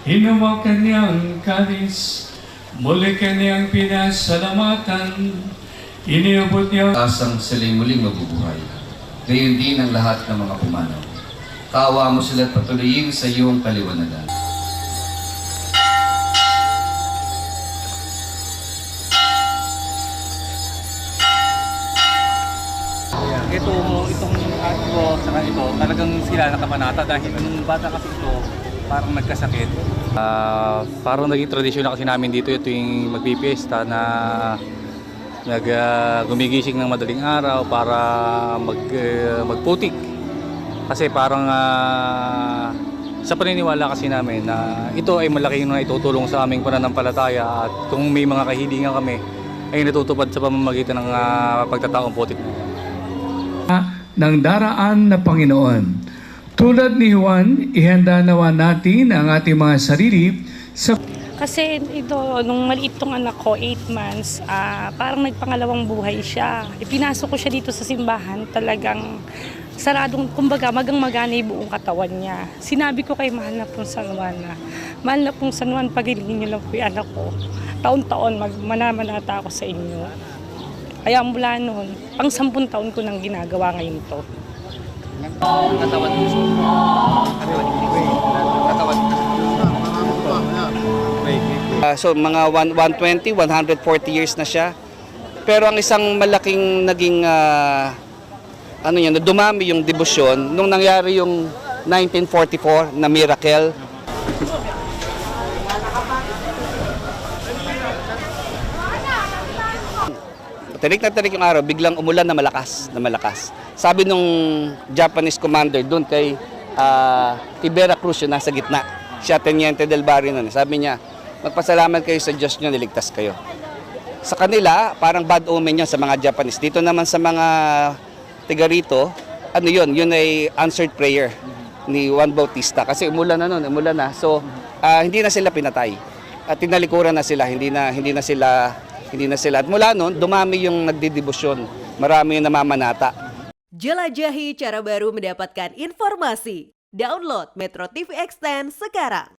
Hinawa kanyang kalis, muli kanyang pinasalamatan, iniabot niya asang sila'y muling mabubuhay. Gayon din ang lahat ng mga pumanaw. Kaawa mo sila't patuloyin sa iyong kaliwanagan. Itong ate ko, saka ito, talagang sila nakapanata dahil nung bata kasi ito, parang nagkasakit. Parang naging tradisyon na kasi namin dito ito yung magpipiesta na gumigising ng madaling araw para magputik. Kasi parang sa paniniwala kasi namin na ito ay malaking naitutulong sa aming pananampalataya at kung may mga kahilingan kami ay natutupad sa pamamagitan ng pagtataong putik. ng daraan na Panginoon. Tulad ni Juan, ihanda nawa natin ang ating mga sarili sa... Kasi ito, nung maliit tong anak ko, 8 months, parang nagpangalawang buhay siya. Ipinasok ko siya dito sa simbahan, talagang saradong, kumbaga, magang-magana yung buong katawan niya. Sinabi ko kay mahal na pong San Juan na, mahal na pong San Juan, pagilingin niyo lang po yung anak ko. Taon-taon, manamanata ako sa inyo. Kaya mula noon, pang 10 taon ko nang ginagawa ngayon to. So mga 120, 140 years na siya. Pero ang isang malaking naging dumami yung debosyon nung nangyari yung 1944 na miracle. Tarik na tarik yung araw, biglang umulan na malakas, Sabi nung Japanese commander doon kay Tibera Cruz, yung nasa gitna, siya Teniente del Barrio nun. Sabi niya, magpasalamat kayo sa Diyos niyo, niligtas kayo. Sa kanila, parang bad omen yun sa mga Japanese. Dito naman sa mga tiga rito, yun ay answered prayer ni Juan Bautista. Kasi umulan na. So, hindi na sila pinatay. At tinalikuran na sila, hindi na sila. At mula noon, dumami yung nagdidebosyon. Marami yung namamanata. Jelajahi cara baru mendapatkan informasi. Download Metro TV Extend sekarang.